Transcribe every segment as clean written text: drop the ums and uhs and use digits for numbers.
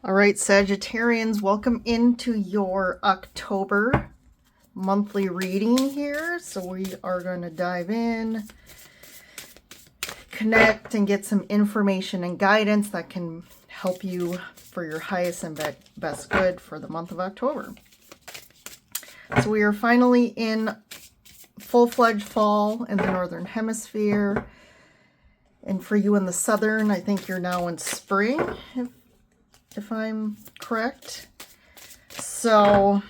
All right, Sagittarians, welcome into your October monthly reading here. So we are going to dive in, connect, and get some information and guidance that can help you for your highest and best good for the month of October. So we are finally in full-fledged fall in the Northern Hemisphere. And for you in the Southern, I think you're now in spring, if I'm correct. So,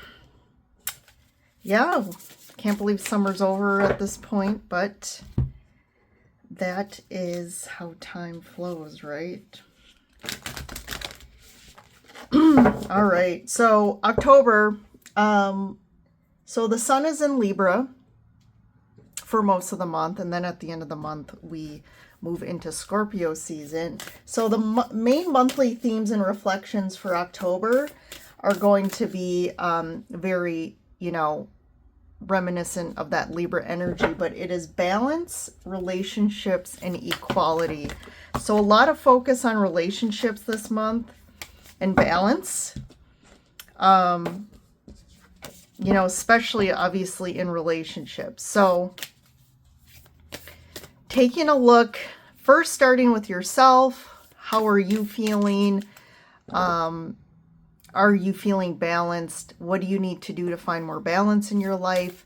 yeah, can't believe summer's over at this point, but that is how time flows, right? All right, so October, so the sun is in Libra for most of the month, and then at the end of the month, we move into Scorpio season. So the main monthly themes and reflections for October are going to be very, reminiscent of that Libra energy, but it is balance, relationships, and equality. So a lot of focus on relationships this month and balance, especially obviously in relationships. So taking a look, first starting with yourself. How are you feeling? Are you feeling balanced? What do you need to do to find more balance in your life?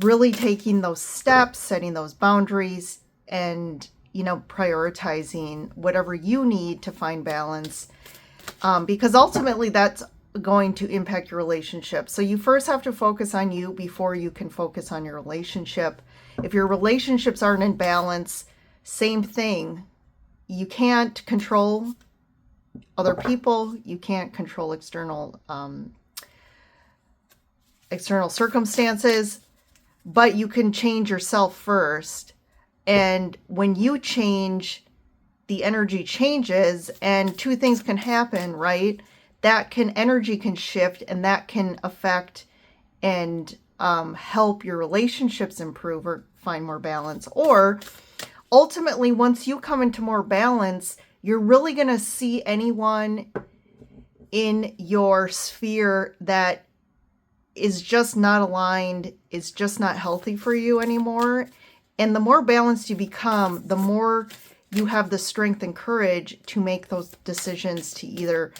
Really taking those steps, setting those boundaries, and, prioritizing whatever you need to find balance. Because ultimately that's going to impact your relationship. So you first have to focus on you before you can focus on your relationship. If your relationships aren't in balance, same thing. You can't control other people. You can't control external circumstances, but you can change yourself first. And when you change, the energy changes, and two things can happen, right? Energy can shift, and that can affect and help your relationships improve or find more balance. Or ultimately, once you come into more balance, you're really going to see anyone in your sphere that is just not aligned, is just not healthy for you anymore. And the more balanced you become, the more you have the strength and courage to make those decisions to either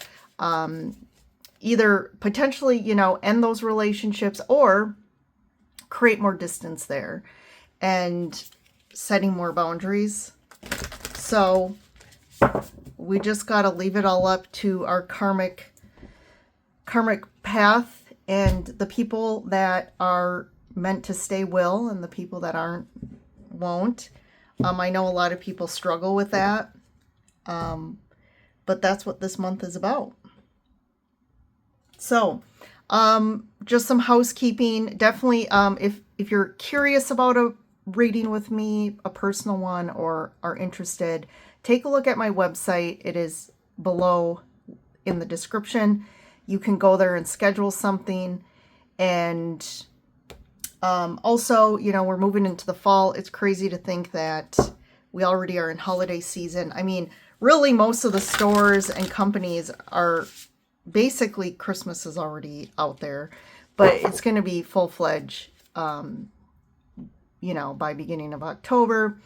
potentially, end those relationships or create more distance there and setting more boundaries. So we just got to leave it all up to our karmic path, and the people that are meant to stay will, and the people that aren't won't. I know a lot of people struggle with that, but that's what this month is about. So just some housekeeping. Definitely, if you're curious about a reading with me, a personal one, or are interested, take a look at my website. It is below in the description. You can go there and schedule something. And also, we're moving into the fall. It's crazy to think that we already are in holiday season. I mean, really, most of the stores and companies are basically, Christmas is already out there, but it's going to be full-fledged, by beginning of October.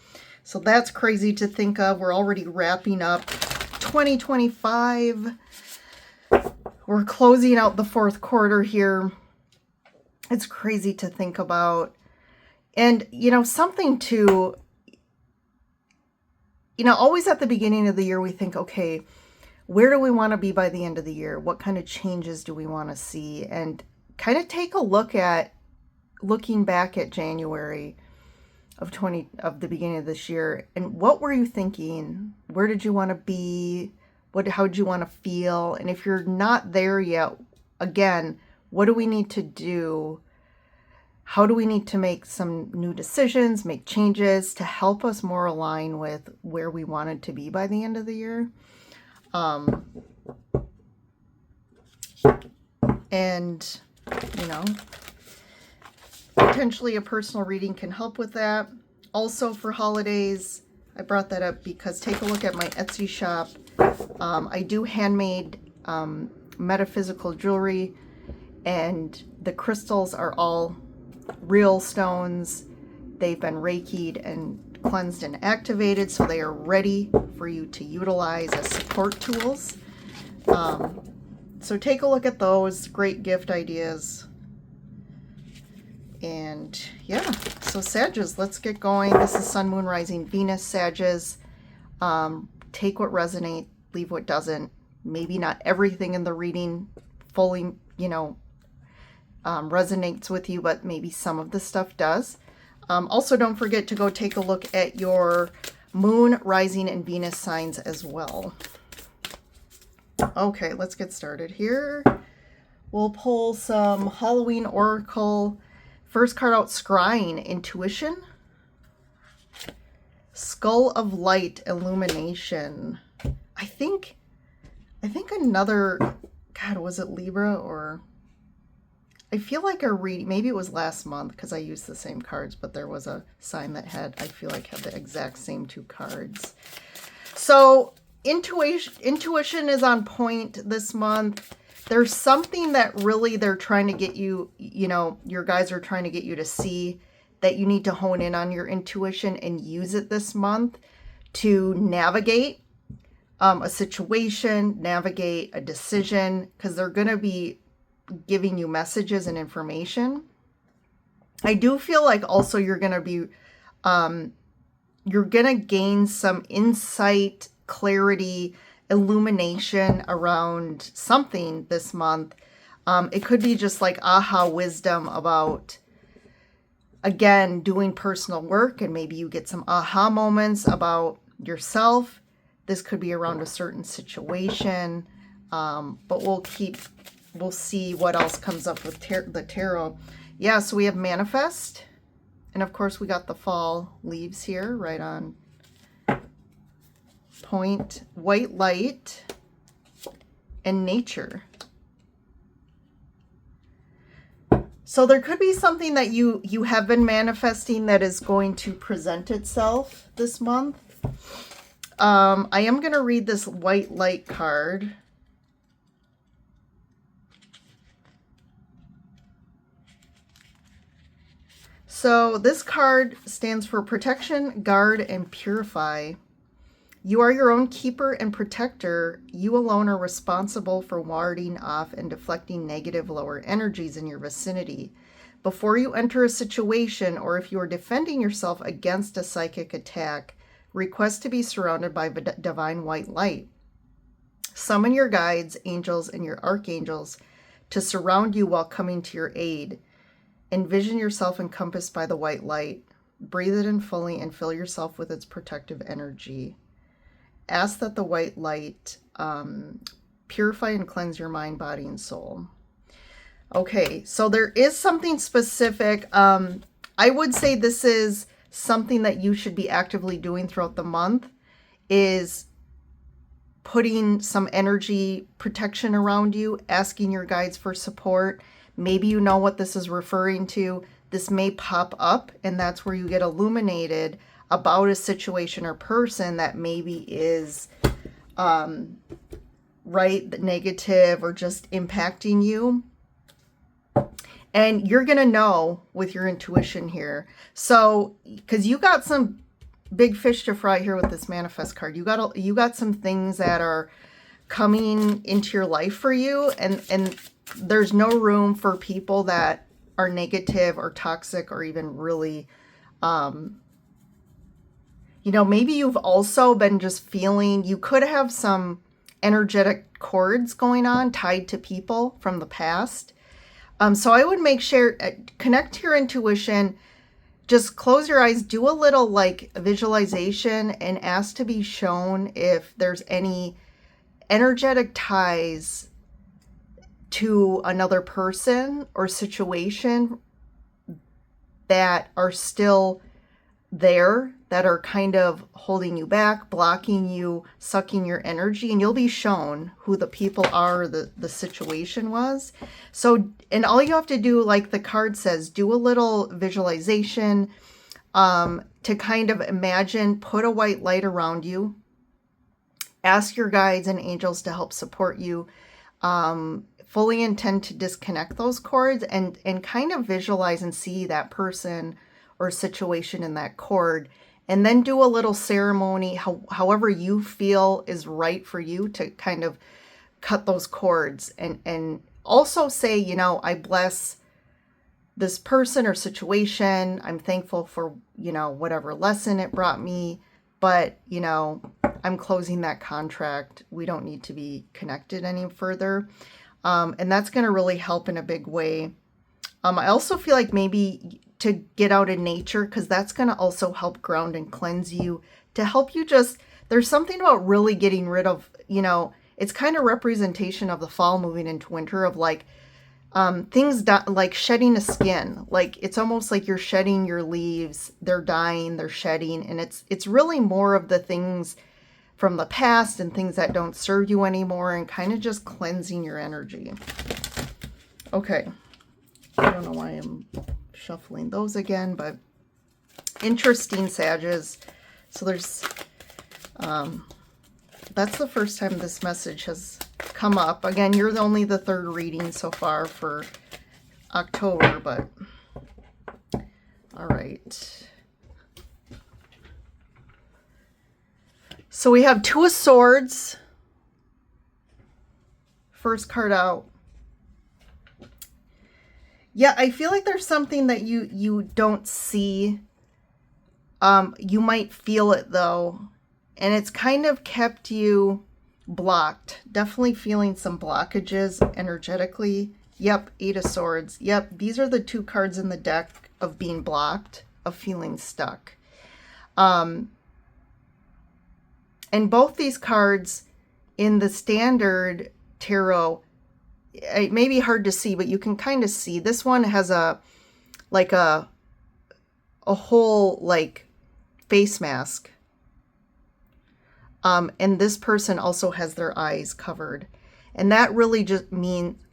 So that's crazy to think of. We're already wrapping up 2025. We're closing out the fourth quarter here. It's crazy to think about. And, something to, always at the beginning of the year, we think, okay, where do we want to be by the end of the year? What kind of changes do we want to see? And kind of take a look at looking back at January of the beginning of this year, and what were you thinking? Where did you want to be? How did you want to feel? And if you're not there yet, again, what do we need to do? How do we need to make some new decisions, make changes to help us more align with where we wanted to be by the end of the year? And, potentially a personal reading can help with that. Also for holidays, I brought that up because take a look at my Etsy shop. I do handmade metaphysical jewelry, and the crystals are all real stones. They've been Reiki'd and cleansed and activated, so they are ready for you to utilize as support tools. So take a look at those. Great gift ideas. And yeah, so Sages, let's get going. This is Sun, Moon, Rising, Venus, Sages. Take what resonates, leave what doesn't. Maybe not everything in the reading fully, resonates with you, but maybe some of the stuff does. Also, don't forget to go take a look at your Moon, Rising, and Venus signs as well. Okay, let's get started here. We'll pull some Halloween Oracle. First card out, Scrying, Intuition. Skull of Light, Illumination. I think another, God, was it Libra or... I feel like a reading, maybe it was last month because I used the same cards, but there was a sign that had the exact same two cards. So intuition is on point this month. There's something that really they're trying to get you, your guys are trying to get you to see, that you need to hone in on your intuition and use it this month to navigate a situation, navigate a decision, because they're going to be giving you messages and information. I do feel like also you're going to be, you're going to gain some insight, clarity, illumination around something this month. It could be just like aha wisdom about, again, doing personal work, and maybe you get some aha moments about yourself. This could be around a certain situation, but we'll see what else comes up with the tarot. Yeah, so we have Manifest. And of course, we got the fall leaves here, right on point. White Light and Nature. So there could be something that you have been manifesting that is going to present itself this month. I am going to read this White Light card. So this card stands for Protection, Guard, and Purify. You are your own keeper and protector. You alone are responsible for warding off and deflecting negative lower energies in your vicinity. Before you enter a situation, or if you are defending yourself against a psychic attack, request to be surrounded by divine white light. Summon your guides, angels, and your archangels to surround you while coming to your aid. Envision yourself encompassed by the white light. Breathe it in fully and fill yourself with its protective energy. Ask that the white light purify and cleanse your mind, body, and soul. Okay, so there is something specific. I would say this is something that you should be actively doing throughout the month, is putting some energy protection around you, asking your guides for support. Maybe you know what this is referring to. This may pop up, and that's where you get illuminated about a situation or person that maybe is negative or just impacting you. And you're going to know with your intuition here. So, because you got some big fish to fry here with this Manifest card. You got some things that are coming into your life for you, and there's no room for people that are negative or toxic or even really, maybe you've also been just feeling, you could have some energetic cords going on tied to people from the past. So I would make sure, connect to your intuition, just close your eyes, do a little visualization, and ask to be shown if there's any energetic ties to another person or situation that are still there, that are kind of holding you back, blocking you, sucking your energy, and you'll be shown who the people are, the situation was. So, and all you have to do, like the card says, do a little visualization to kind of imagine, put a white light around you, ask your guides and angels to help support you. fully intend to disconnect those cords and kind of visualize and see that person or situation in that cord, and then do a little ceremony, however you feel is right for you, to kind of cut those cords, and also say, you know, I bless this person or situation. I'm thankful for, you know, whatever lesson it brought me, but, you know, I'm closing that contract. We don't need to be connected any further. And that's going to really help in a big way. I also feel like maybe to get out in nature, because that's going to also help ground and cleanse you, to help you just, there's something about really getting rid of, you know, it's kind of representation of the fall moving into winter, of like things like shedding a skin. Like it's almost like you're shedding your leaves. They're dying, they're shedding. And it's really more of the things from the past and things that don't serve you anymore, and kind of just cleansing your energy. Okay. I don't know why I'm shuffling those again, but interesting, Sages. So there's, that's the first time this message has come up. Again, you're only the third reading so far for October, but all right. So we have Two of Swords. First card out. Yeah, I feel like there's something that you don't see. You might feel it though, and it's kind of kept you blocked. Definitely feeling some blockages energetically. Yep, Eight of Swords. Yep, these are the two cards in the deck of being blocked, of feeling stuck. And both these cards in the standard tarot, it may be hard to see, but you can kind of see. This one has a whole like face mask. And this person also has their eyes covered. And that really just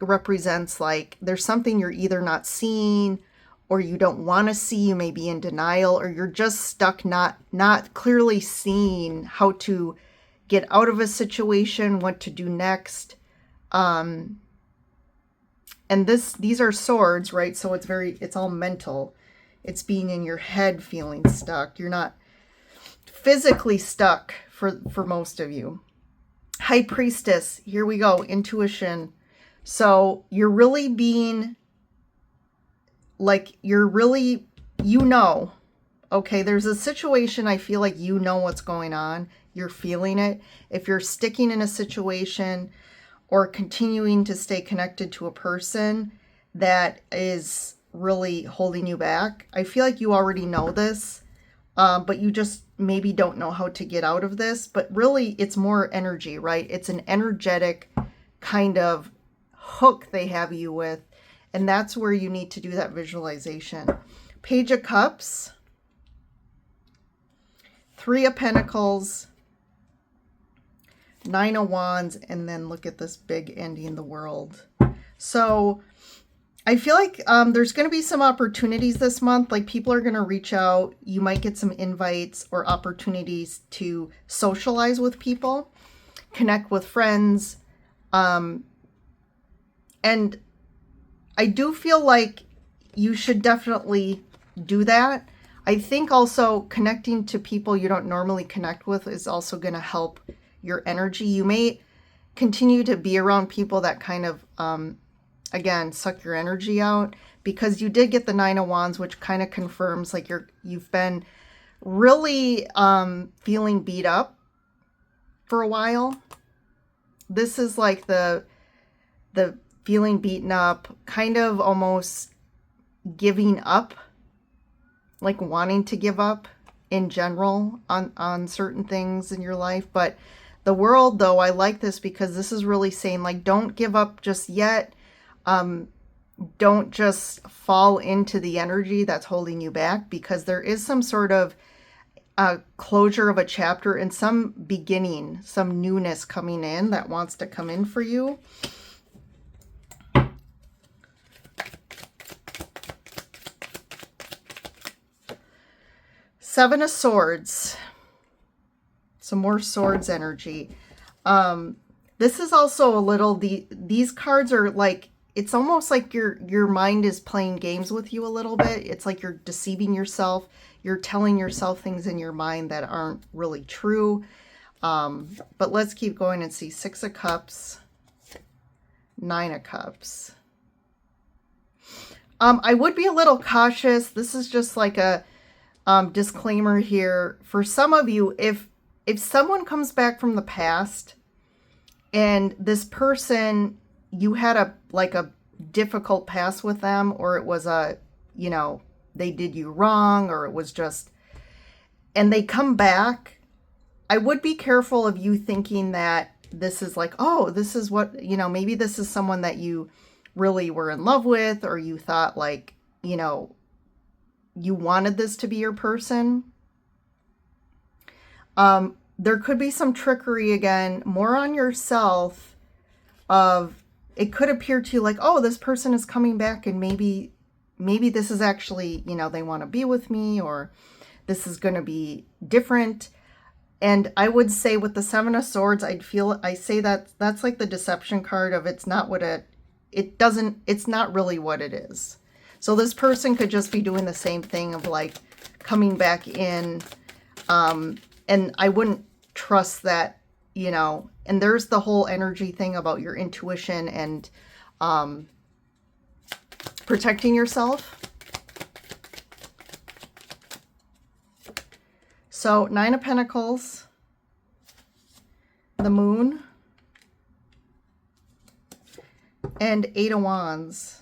represents like there's something you're either not seeing, or you don't want to see. You may be in denial, or you're just stuck not clearly seeing how to get out of a situation, what to do next. And these are swords, right? So it's all mental. It's being in your head feeling stuck. You're not physically stuck for most of you. High Priestess, here we go, intuition. So you're really being like, you know, okay, there's a situation, I feel like you know what's going on. You're feeling it. If you're sticking in a situation or continuing to stay connected to a person that is really holding you back, I feel like you already know this, but you just maybe don't know how to get out of this. But really, it's more energy, right? It's an energetic kind of hook they have you with, and that's where you need to do that visualization. Page of Cups, Three of Pentacles, Nine of Wands, and then look at this big ending the world. So I feel like there's going to be some opportunities this month. Like people are going to reach out. You might get some invites or opportunities to socialize with people, connect with friends. And I do feel like you should definitely do that. I think also connecting to people you don't normally connect with is also going to help your energy. You may continue to be around people that kind of, again, suck your energy out, because you did get the Nine of Wands, which kind of confirms like you've been really feeling beat up for a while. This is like the feeling beaten up, kind of almost giving up, like wanting to give up in general on certain things in your life. But the world, though, I like this because this is really saying, like, don't give up just yet. Don't just fall into the energy that's holding you back, because there is some sort of closure of a chapter and some beginning, some newness coming in that wants to come in for you. Seven of Swords. Some more swords energy. This is also a little, these cards are like, it's almost like your mind is playing games with you a little bit. It's like you're deceiving yourself. You're telling yourself things in your mind that aren't really true. But let's keep going and see. 6 of Cups, 9 of Cups. I would be a little cautious. This is just like a disclaimer here. For some of you, if someone comes back from the past and this person, you had a difficult past with them, or it was they did you wrong, or it was just, and they come back, I would be careful of you thinking that this is like, oh, this is what, maybe this is someone that you really were in love with, or you thought like, you wanted this to be your person. There could be some trickery again, more on yourself, of it could appear to you like, oh, this person is coming back and maybe this is actually, they want to be with me, or this is going to be different. And I would say with the 7 of Swords, I say that that's like the deception card of it's not really what it is. So this person could just be doing the same thing of like coming back in. And I wouldn't trust that, and there's the whole energy thing about your intuition and protecting yourself. So 9 of Pentacles, the Moon, and 8 of Wands.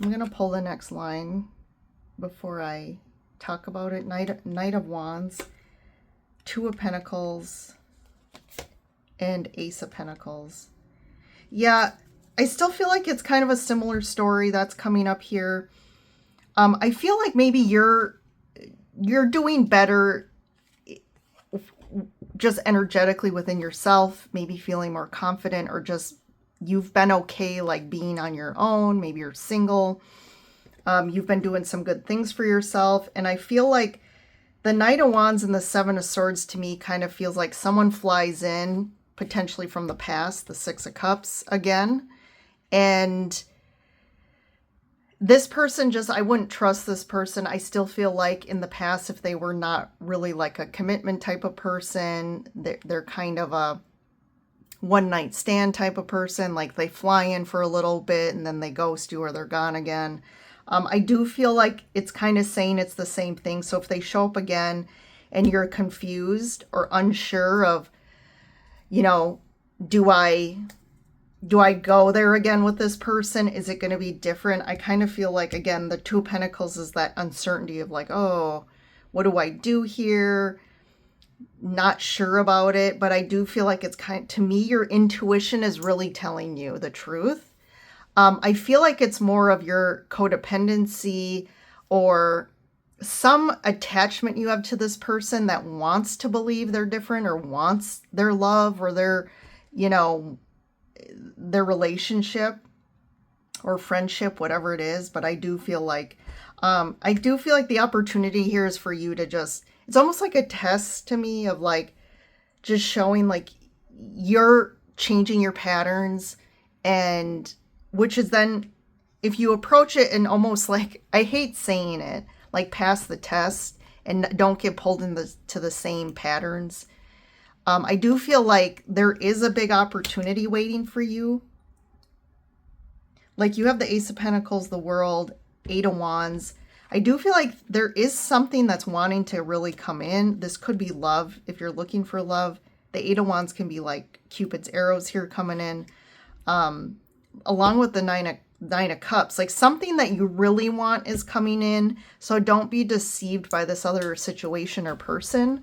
I'm going to pull the next line before I talk about it. Knight of Wands, 2 of Pentacles, and Ace of Pentacles. Yeah, I still feel like it's kind of a similar story that's coming up here. I feel like maybe you're doing better just energetically within yourself, maybe feeling more confident, or just you've been okay like being on your own. Maybe you're single. You've been doing some good things for yourself. And I feel like the Knight of Wands and the 7 of Swords to me kind of feels like someone flies in potentially from the past, the 6 of Cups again. And this person I wouldn't trust this person. I still feel like in the past, if they were not really like a commitment type of person, they're kind of a one-night stand type of person. Like they fly in for a little bit and then they ghost you, or they're gone again. I do feel like it's kind of saying it's the same thing. So if they show up again and you're confused or unsure of, do I go there again with this person? Is it going to be different? I kind of feel like, again, the 2 of Pentacles is that uncertainty of like, oh, what do I do here? Not sure about it, but I do feel like it's to me, your intuition is really telling you the truth. I feel like it's more of your codependency or some attachment you have to this person that wants to believe they're different, or wants their love, or their relationship or friendship, whatever it is. But I do feel like the opportunity here is for you to it's almost like a test to me of like just showing like you're changing your patterns, and which is then if you approach it and almost like, I hate saying it, like pass the test and don't get pulled to the same patterns. I do feel like there is a big opportunity waiting for you. Like you have the Ace of Pentacles, the World, 8 of Wands. I do feel like there is something that's wanting to really come in. This could be love. If you're looking for love, the 8 of Wands can be like Cupid's arrows here coming in. Along with the 9 of Cups, like something that you really want is coming in. So don't be deceived by this other situation or person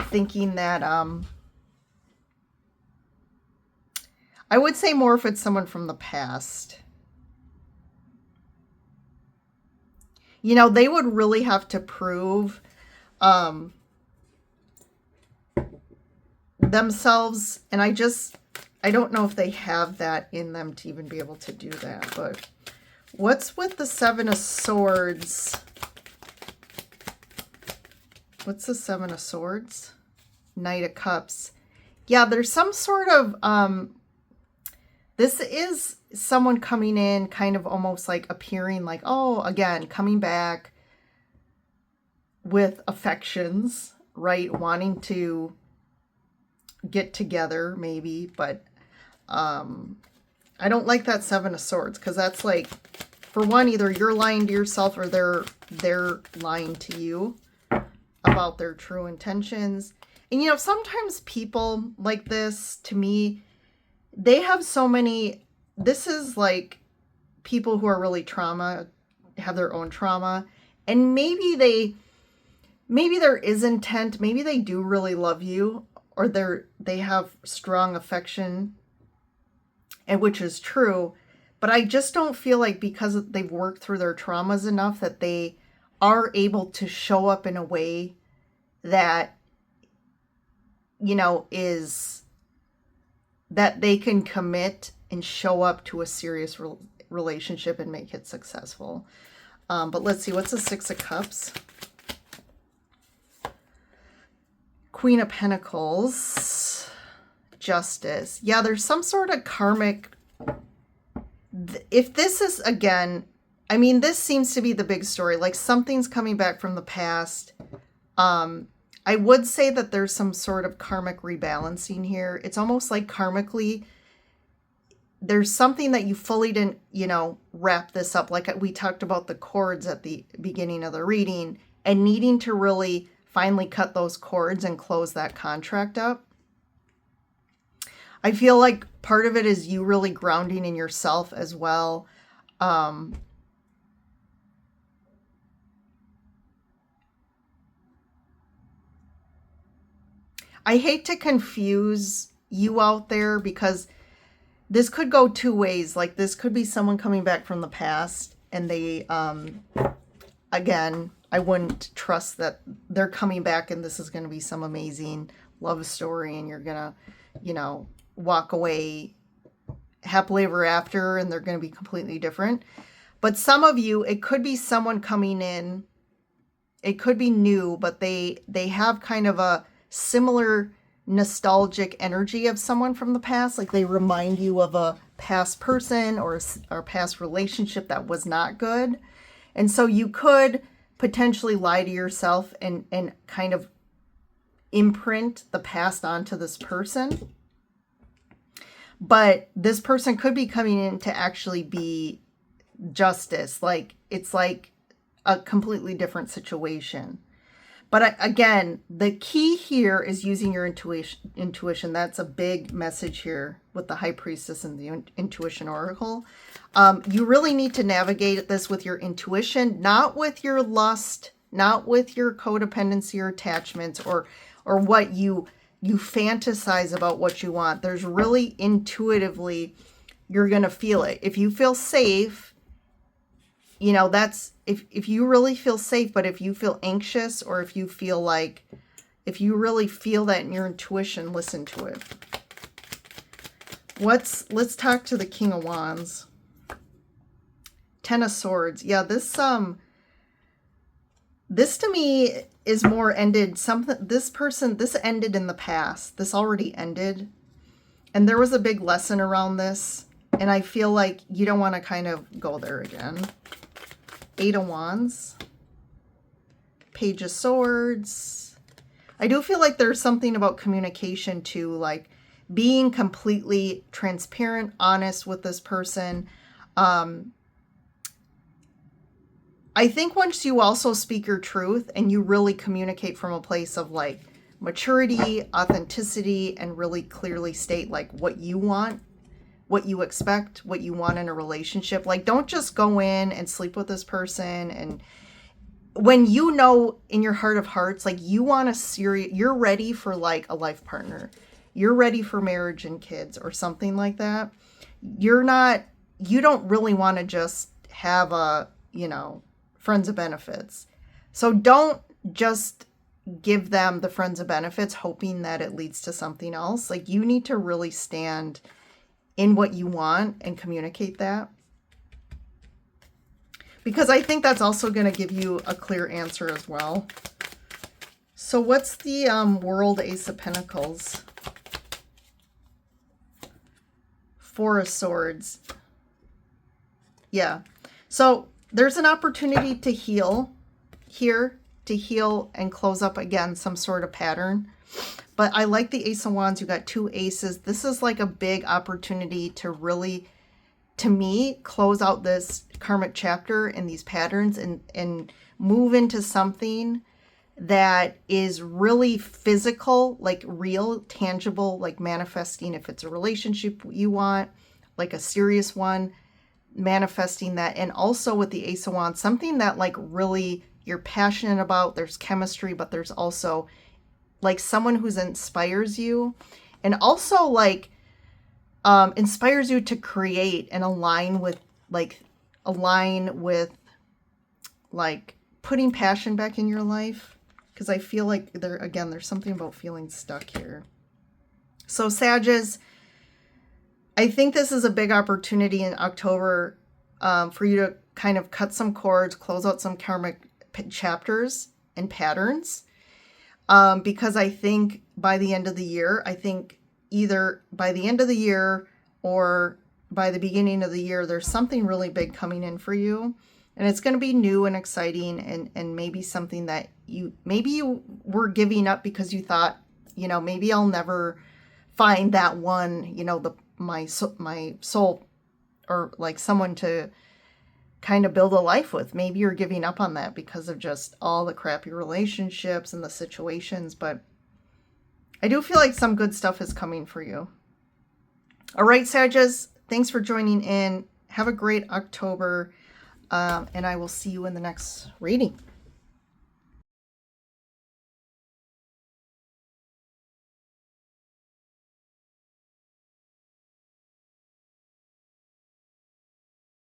thinking that, I would say more if it's someone from the past. They would really have to prove themselves. And I don't know if they have that in them to even be able to do that. But what's with the 7 of Swords What's the Seven of Swords? Knight of Cups. Yeah, there's some sort of, this is someone coming in, kind of almost like appearing like, oh, again, coming back with affections, right? Wanting to get together maybe, but I don't like that Seven of Swords, because that's like, for one, either you're lying to yourself or they're lying to you about their true intentions. And you know, sometimes people like this, to me, they have so many, this is like people who are really have their own trauma, and maybe there is intent, maybe they do really love you, or they have strong affection, and which is true, but I just don't feel like because they've worked through their traumas enough that they are able to show up in a way that, you know, is that they can commit and show up to a serious relationship and make it successful. But let's see, what's the Six of Cups? Queen of Pentacles, Justice. Yeah, there's some sort of karmic, if this is, again, I mean, this seems to be the big story, like something's coming back from the past. I would say that there's some sort of karmic rebalancing here. It's almost like karmically, there's something that you fully didn't, you know, wrap this up. Like we talked about the cords at the beginning of the reading, and needing to really finally cut those cords and close that contract up. I feel like part of it is you really grounding in yourself as well. I hate to confuse you out there, because this could go two ways. Like this could be someone coming back from the past, and they, again, I wouldn't trust that they're coming back and this is going to be some amazing love story and you're going to, you know, walk away happily ever after, and they're going to be completely different. But some of you, it could be someone coming in, it could be new, but they have kind of a similar nostalgic energy of someone from the past. Like they remind you of a past person or past relationship that was not good. And so you could potentially lie to yourself and kind of imprint the past onto this person. But this person could be coming in to actually be justice. Like it's like a completely different situation. But again, the key here is using your intuition. That's a big message here with the High Priestess and the Intuition Oracle. You really need to navigate this with your intuition, not with your lust, not with your codependency or attachments or what you fantasize about what you want. There's really intuitively, you're going to feel it. If you feel safe, you know, that's, if you really feel safe, but if you feel anxious, or if you feel like, if you really feel that in your intuition, listen to it. Let's talk to the King of Wands. Ten of Swords. Yeah, this to me is more ended. This ended in the past. This already ended. And there was a big lesson around this. And I feel like you don't want to kind of go there again. Eight of Wands. Page of Swords. I do feel like there's something about communication too, like being completely transparent, honest with this person. I think once you also speak your truth and you really communicate from a place of like maturity, authenticity, and really clearly state like what you want, what you expect, what you want in a relationship. Like, don't just go in and sleep with this person. And when you know in your heart of hearts, like you want a serious, you're ready for like a life partner. You're ready for marriage and kids or something like that. You don't really want to just have a, you know, friends of benefits. So don't just give them the friends of benefits hoping that it leads to something else. Like you need to really stand in what you want and communicate that. Because I think that's also going to give you a clear answer as well. So what's the World Ace of Pentacles? Four of Swords. Yeah. So there's an opportunity to heal here, to heal and close up again some sort of pattern. But I like the Ace of Wands. You got two aces. This is like a big opportunity to really, to me, close out this karmic chapter and these patterns and move into something that is really physical, like real, tangible, like manifesting. If it's a relationship you want, like a serious one, manifesting that. And also with the Ace of Wands, something that like really you're passionate about. There's chemistry, but there's also like someone who inspires you, and also like inspires you to create and align with like putting passion back in your life. Because I feel like there's something about feeling stuck here. So Sagittarius, I think this is a big opportunity in October for you to kind of cut some cords, close out some karmic chapters and patterns. Because I think by the end of the year, either by the end of the year or by the beginning of the year, there's something really big coming in for you. And it's going to be new and exciting, and maybe something that you were giving up because you thought, maybe I'll never find that one, my soul, or like someone to kind of build a life with. Maybe you're giving up on that because of just all the crappy relationships and the situations, but I do feel like some good stuff is coming for you. All right, Sagittarius, thanks for joining in. Have a great October, and I will see you in the next reading.